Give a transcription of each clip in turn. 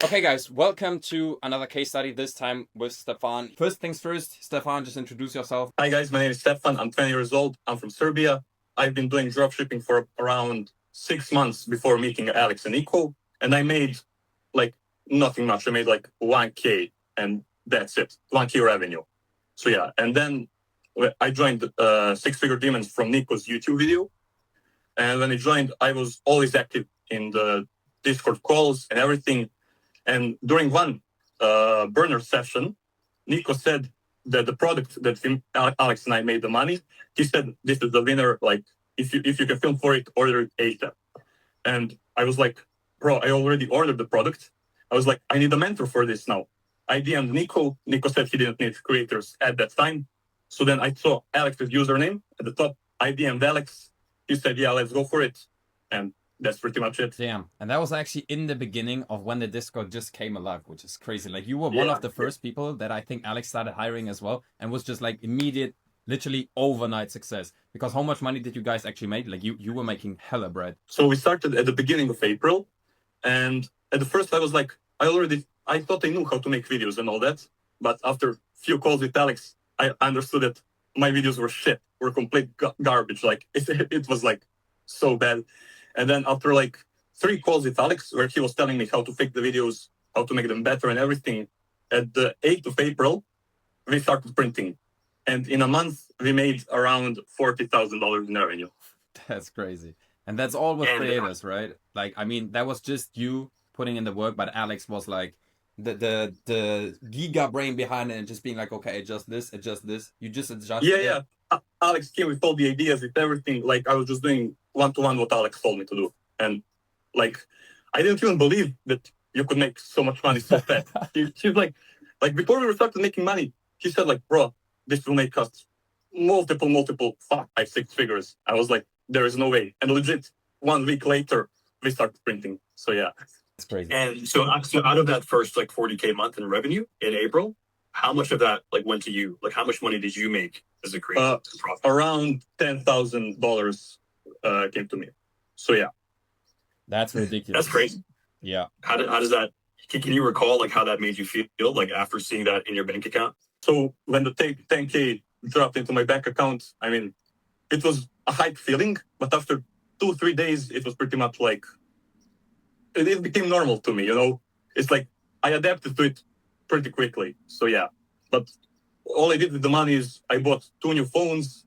Okay, guys, welcome to another case study, this time with Stefan. First things first, Stefan, just introduce yourself. Hi guys, my name is Stefan. I'm 20 years old. I'm from Serbia. I've been doing dropshipping for around 6 months before meeting Alex and Nico, and I made like nothing much. I made like 1K, and that's it, 1K revenue. So yeah, and then I joined Six-Figure Demons from Nico's YouTube video, and when I joined, I was always active in the Discord calls and everything. And during one burner session, Nico said that the product that Alex and I made the money, he said, this is the winner. Like, if you can film for it, order it ASAP. And I was like, bro, I already ordered the product. I was like, I need a mentor for this now. I DM'd Nico. Nico said he didn't need creators at that time. So then I saw Alex's username at the top. I DM'd Alex. He said, yeah, let's go for it. And that's pretty much it. Damn. And that was actually in the beginning of when the Discord just came alive, which is crazy. Like, you were one of the first people that I think Alex started hiring as well, and was just like immediate, literally overnight success. Because how much money did you guys actually make? Like, you were making hella bread. So we started at the beginning of April, and at the first I was like, I thought I knew how to make videos and all that, but after few calls with Alex, I understood that my videos were shit, were complete garbage. Like, it was like so bad. And then after like 3 calls with Alex, where he was telling me how to fix the videos, how to make them better and everything, at the 8th of April, we started printing. And in a month, we made around $40,000 in revenue. That's crazy. And that's all with creators, right? Like, I mean, that was just you putting in the work, but Alex was like the giga brain behind it and just being like, okay, adjust this. You just adjust it. Yeah. Alex came with all the ideas, with everything. Like, I was just doing one-to-one what Alex told me to do. And like, I didn't even believe that you could make so much money so fast. She's like before we started making money, she said like, bro, this will make us multiple 5-6 figures. I was like, there is no way. And legit, 1 week later, we started printing. So yeah. It's crazy. And so out of that first like 40K month in revenue in April, how much of that like went to you? Like, how much money did you make as a creator? Around $10,000 came to me. So yeah. That's ridiculous. That's crazy. Yeah. How does that? Can you recall like how that made you feel? Like after seeing that in your bank account? So when the 10K dropped into my bank account, I mean, it was a hype feeling. But after 2-3 days, it was pretty much like it became normal to me. You know, it's like I adapted to it pretty quickly. So yeah. But all I did with the money is I bought 2 new phones,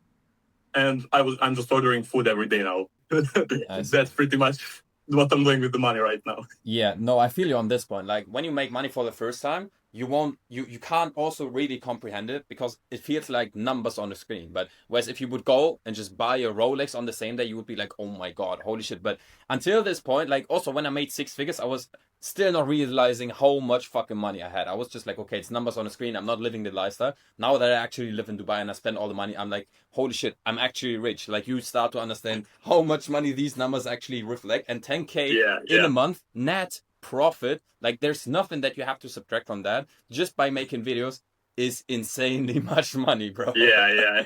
and I'm just ordering food every day now. That's pretty much what I'm doing with the money right now. Yeah, no, I feel you on this point. Like, when you make money for the first time, you can't also really comprehend it because it feels like numbers on the screen. But whereas if you would go and just buy a Rolex on the same day, you would be like, oh my God, holy shit. But until this point, like, also when I made 6 figures, I was still not realizing how much fucking money I had. I was just like, okay, it's numbers on the screen. I'm not living the lifestyle. Now that I actually live in Dubai and I spend all the money, I'm like, holy shit, I'm actually rich. Like, you start to understand how much money these numbers actually reflect. And 10K in a month, net profit, like, there's nothing that you have to subtract from that just by making videos is insanely much money, bro. Yeah.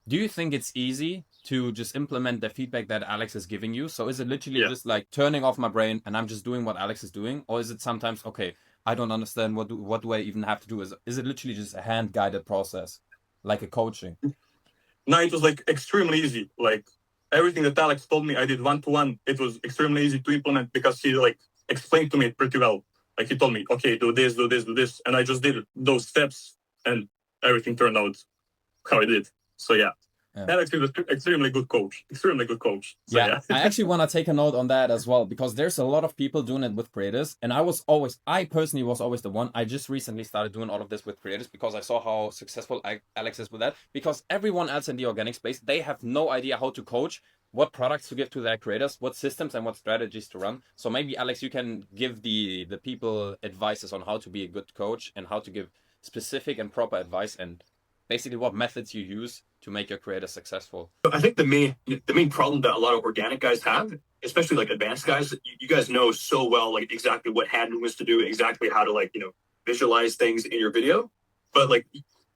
Do you think it's easy to just implement the feedback that Alex is giving you? So is it literally just like turning off my brain and I'm just doing what Alex is doing? Or is it sometimes, okay, I don't understand, what do I even have to do? Is it literally just a hand-guided process, like a coaching? No, it was like extremely easy. Like, everything that Alex told me, I did one-to-one. It was extremely easy to implement because he like explained to me pretty well. Like, he told me, okay, do this, and I just did those steps, and everything turned out how I did. So yeah. Alex is an extremely good coach. So, yeah. I actually want to take a note on that as well, because there's a lot of people doing it with creators, and I personally was always the one. I just recently started doing all of this with creators because I saw how successful Alex is with that. Because everyone else in the organic space, they have no idea how to coach, what products to give to their creators, what systems and what strategies to run. So maybe, Alex, you can give the people advices on how to be a good coach and how to give specific and proper advice, and basically what methods you use to make your creators successful. I think the main problem that a lot of organic guys have, especially like advanced guys, you guys know so well like exactly what hand movements to do, exactly how to like, you know, visualize things in your video. But like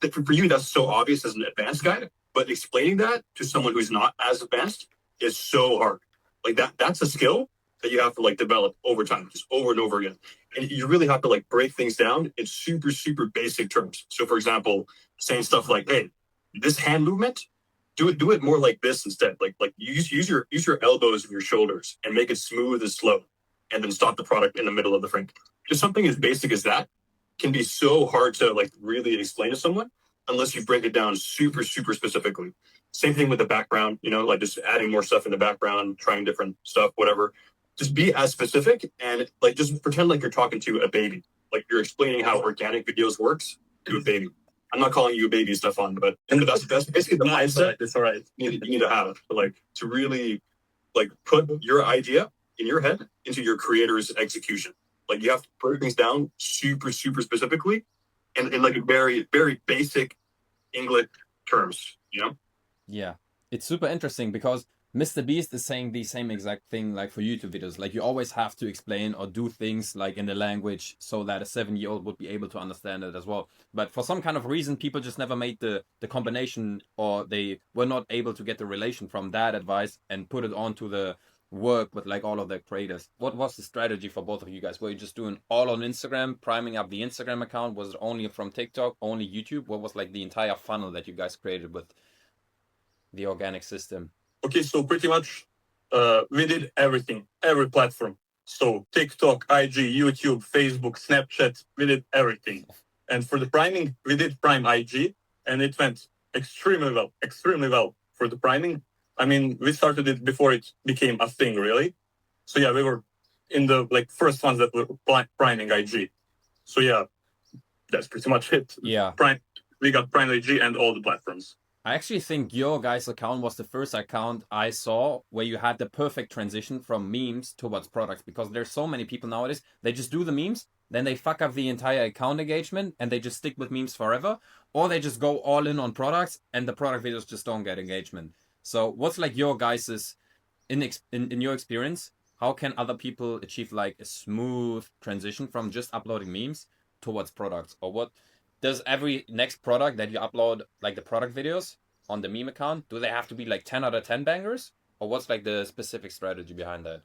for you, that's so obvious as an advanced guy. But explaining that to someone who's not as advanced is so hard. Like that's a skill that you have to like develop over time, just over and over again. and you really have to like break things down in super, super basic terms. So for example, saying stuff like, hey, this hand movement, do it more like this instead. Like use your elbows and your shoulders and make it smooth and slow, and then stop the product in the middle of the frame. Just something as basic as that can be so hard to like really explain to someone unless you break it down super, super specifically. Same thing with the background, you know, like just adding more stuff in the background, trying different stuff, whatever. Just be as specific and like just pretend like you're talking to a baby. Like you're explaining how organic videos works to a baby. I'm not calling you a baby, Stefan, but that's basically the mindset. It's all right. You need to have like to really like put your idea in your head into your creator's execution. Like you have to break things down super, super specifically and in like a very, very basic English terms, you know? Yeah, it's super interesting because Mr. Beast is saying the same exact thing like for YouTube videos. Like you always have to explain or do things like in the language so that a 7-year-old would be able to understand it as well. But for some kind of reason, people just never made the combination, or they were not able to get the relation from that advice and put it onto the work with like all of the creators. What was the strategy for both of you guys? Were you just doing all on Instagram, priming up the Instagram account? Was it only from TikTok, only YouTube? What was like the entire funnel that you guys created with the organic system? Okay, so pretty much we did everything, every platform. So TikTok, IG, YouTube, Facebook, Snapchat, we did everything. And for the priming, we did prime IG, and it went extremely well for the priming. I mean, we started it before it became a thing, really. So yeah, we were in the like first ones that were priming IG. So yeah, that's pretty much it. Yeah. We got prime IG and all the platforms. I actually think your guys' account was the first account I saw where you had the perfect transition from memes towards products, because there's so many people nowadays, they just do the memes, then they fuck up the entire account engagement and they just stick with memes forever, or they just go all in on products and the product videos just don't get engagement. So what's like your guys' in your experience, how can other people achieve like a smooth transition from just uploading memes towards products? Or what does every next product that you upload, like the product videos on the meme account, do they have to be like 10 out of 10 bangers? Or what's like the specific strategy behind that?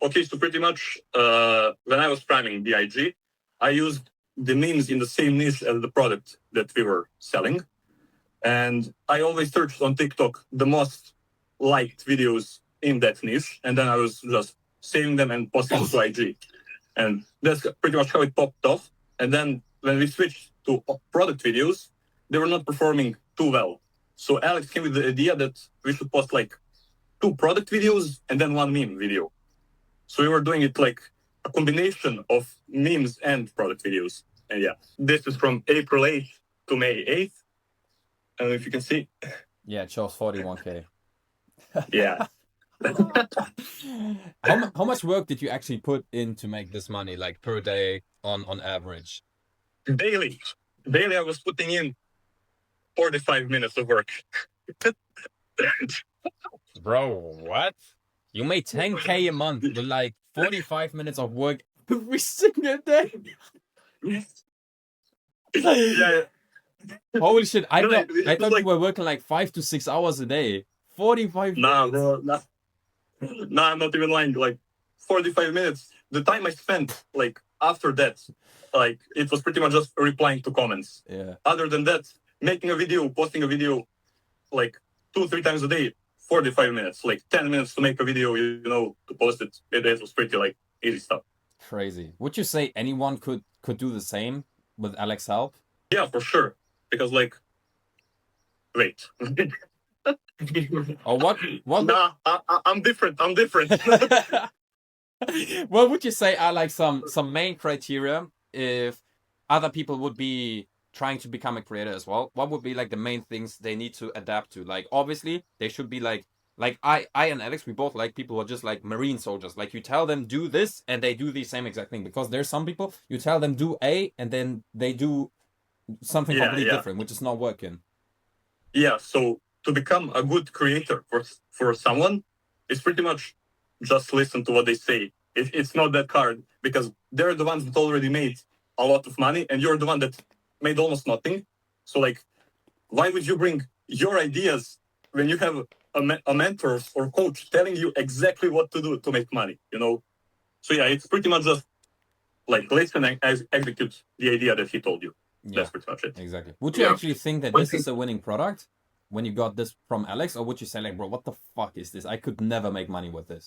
Okay, so pretty much when I was priming the IG, I used the memes in the same niche as the product that we were selling. And I always searched on TikTok the most liked videos in that niche. And then I was just saving them and posting them to IG. And that's pretty much how it popped off. And then when we switched to product videos, they were not performing too well. So Alex came with the idea that we should post like 2 product videos and then 1 meme video. So we were doing it like a combination of memes and product videos. And yeah, this is from April 8th to May 8th. I don't know if you can see. Yeah, it shows 41K. Yeah. How much work did you actually put in to make this money, like per day on average? Daily I was putting in 45 minutes of work. Bro, what? You made 10K a month with like 45 minutes of work every single day. Yeah. Holy shit! I thought like, you were working like 5 to 6 hours a day. 45 Nah, minutes. bro. Nah, I'm not even lying. Like 45 minutes. The time I spent like after that, like it was pretty much just replying to comments. Yeah. Other than that, making a video, posting a video, like 2-3 times a day, 45 minutes. Like 10 minutes to make a video, you know, to post it. It was pretty like easy stuff. Crazy. Would you say anyone could do the same with Alex's help? Yeah, for sure. Because like, wait. Or what? Nah, I'm different. What would you say are like some main criteria if other people would be trying to become a creator as well? What would be like the main things they need to adapt to? Like obviously they should be like I and Alex, we both like people who are just like Marine soldiers. Like you tell them do this and they do the same exact thing, because there's some people you tell them do A and then they do something completely different, which is not working. Yeah, so to become a good creator for someone, it's pretty much just listen to what they say. It's not that hard, because they're the ones that already made a lot of money and you're the one that made almost nothing. So like, why would you bring your ideas when you have a mentor or coach telling you exactly what to do to make money, you know? So yeah, it's pretty much just like listen and execute the idea that he told you. Yeah, That's pretty much it. exactly. Would you Yeah. actually think that this is a winning product when you got this from Alex, or would you say like, bro, what the fuck is this? I could never make money with this.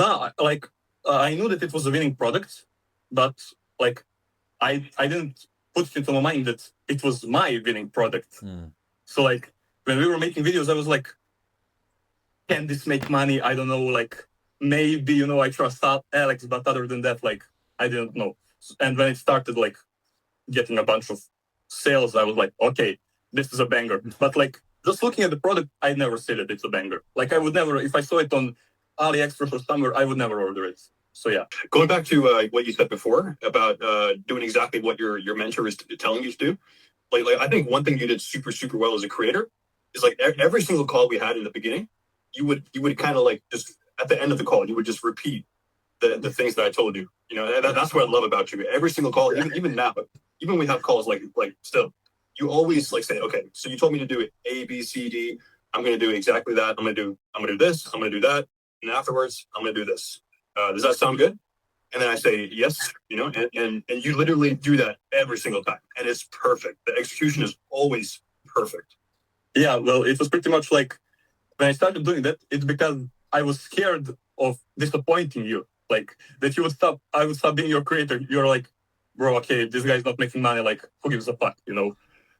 No, like I knew that it was a winning product, but like I didn't put it into my mind that it was my winning product. So like when we were making videos, I was like, can this make money? I don't know. Like maybe, you know, I trust Alex, but other than that, like I didn't know. And when it started like getting a bunch of sales, I was like, okay, this is a banger. But like just looking at the product, I'd never say that it's a banger. Like I would never, if I saw it on AliExpress or somewhere, I would never order it. So yeah. Going back to what you said before about doing exactly what your mentor is telling you to do, like I think one thing you did super well as a creator is like every single call we had in the beginning, you would kind of like just at the end of the call, you would just repeat the things that I told you. You know, that's what I love about you. Every single call, even now, even when we have calls like still, you always like say, okay, so you told me to do it A, B, C, D. I'm going to do exactly that. I'm going to do this. I'm going to do that. And afterwards, I'm going to do this. Does that sound good? And then I say, yes, you know, and you literally do that every single time. And it's perfect. The execution is always perfect. Yeah, well, it was pretty much like when I started doing that, it's because I was scared of disappointing you. Like that you would stop, I would stop being your creator. You're like, bro, okay, this guy's not making money. Like, who gives a fuck, you know?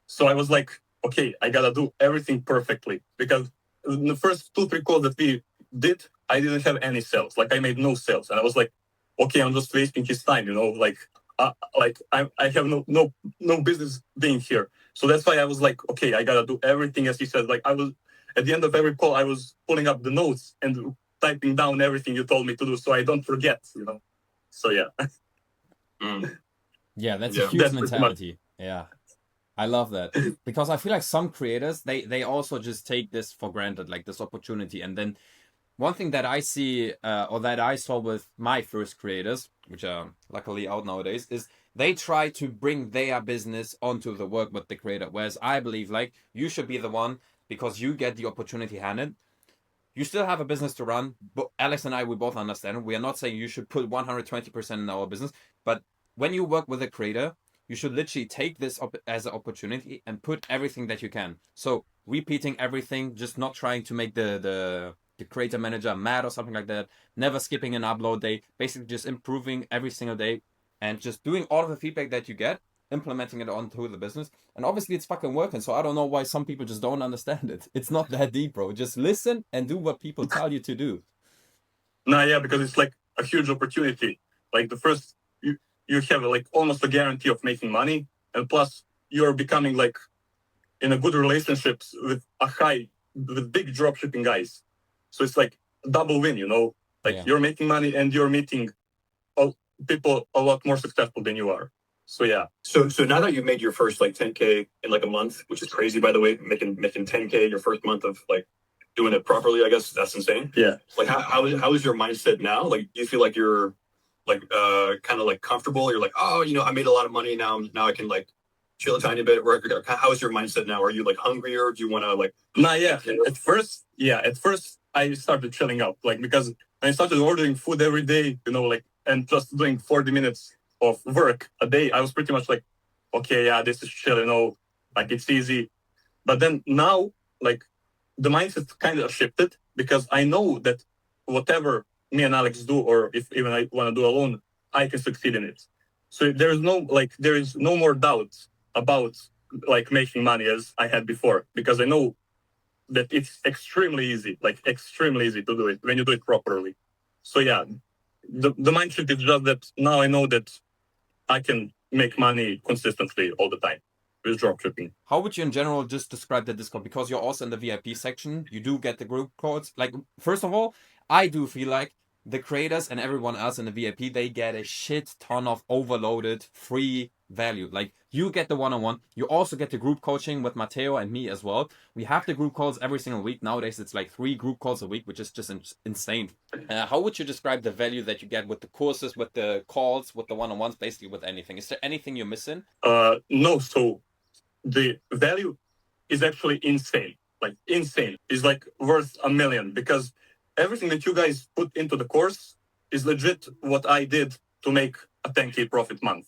So I was like, okay, I gotta do everything perfectly. Because in the first 2-3 calls that we did, I didn't have any sales. Like I made no sales. And I was like, okay, I'm just wasting his time, you know, like I have no business being here. So that's why I was like, okay, I gotta do everything as he said. Like I was at the end of every call, I was pulling up the notes and typing down everything you told me to do, so I don't forget, you know. So yeah. Yeah, that's Yeah. a huge That's pretty mentality. Yeah. I love that because I feel like some creators they also just take this for granted, like this opportunity. And then one thing that I see or that I saw with my first creators, which are luckily out nowadays, is they try to bring their business onto the work with the creator. Whereas I believe like you should be the one because you get the opportunity handed. You still have a business to run, but Alex and I, we both understand. We are not saying you should put 120% in our business, but when you work with a creator, you should literally take this as an opportunity and put everything that you can. So repeating everything, just not trying to make the creator manager mad or something like that. Never skipping an upload day. Basically just improving every single day and just doing all of the feedback that you get, implementing it onto the business. And obviously it's fucking working. So I don't know why some people just don't understand it. It's not that deep, bro. Just listen and do what people tell you to do. No, yeah, because it's like a huge opportunity. Like the first, you have like almost a guarantee of making money, and plus you're becoming like in a good relationships with big dropshipping guys. So it's like double win, you know. Like Yeah. you're making money and you're meeting people a lot more successful than you are. So yeah. So now that you've made your first like 10K in like a month, which is crazy by the way, making 10K your first month of like doing it properly, I guess that's insane. Yeah. Like how is your mindset now? Like do you feel like you're like kind of like comfortable? You're like, oh, you know, I made a lot of money now I can like chill a tiny bit. Or how is your mindset now? Are you like hungrier? Do you want to like? No, yeah. At first I started chilling out, like because I started ordering food every day, you know, like and just doing 40 minutes of work a day. I was pretty much like, okay, yeah, this is chill, you know, like it's easy. But then now, like the mindset kind of shifted because I know that whatever me and Alex do, or if even I want to do alone, I can succeed in it. So there is no more doubt about like making money as I had before, because I know that it's extremely easy to do it when you do it properly. So yeah, the mindset is just that now I know that I can make money consistently all the time with dropshipping. How would you in general just describe the Discord? Because you're also in the VIP section, you do get the group codes. Like, first of all, I do feel like the creators and everyone else in the VIP, they get a shit ton of overloaded free value. Like, you get the one-on-one, you also get the group coaching with Matteo and me as well. We have the group calls every single week. Nowadays, it's like 3 group calls a week, which is just insane. How would you describe the value that you get with the courses, with the calls, with the one-on-ones, basically with anything? Is there anything you're missing? No, so the value is actually insane. Like insane. It's like worth $1 million, because everything that you guys put into the course is legit what I did to make a 10K profit month.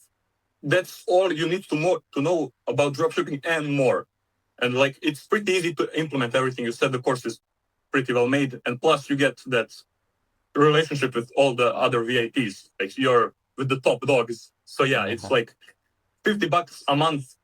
That's all you need to know about dropshipping and more. And like, it's pretty easy to implement everything you said. The course is pretty well made, and plus you get that relationship with all the other VIPs. Like, you're with the top dogs. So yeah, it's like $50 a month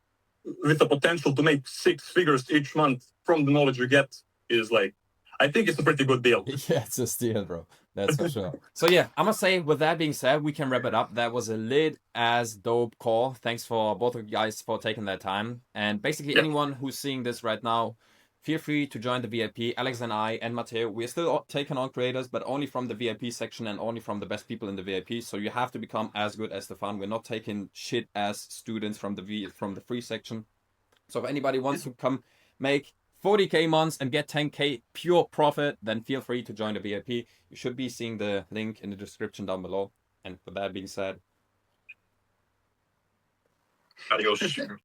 with the potential to make 6 figures each month from the knowledge you get is like, I think it's a pretty good deal. Yeah, it's a steal, bro. That's for sure. So yeah, I'm gonna say, with that being said, we can wrap it up. That was a lit as dope call. Thanks for both of you guys for taking that time. And basically, anyone who's seeing this right now, feel free to join the VIP. Alex and I and Matteo, we're still taking on creators, but only from the VIP section and only from the best people in the VIP. So you have to become as good as Stefan. We're not taking shit as students from the free section. So if anybody wants to come make 40K months and get 10K pure profit, then feel free to join the VIP. You should be seeing the link in the description down below. And with that being said, Adios.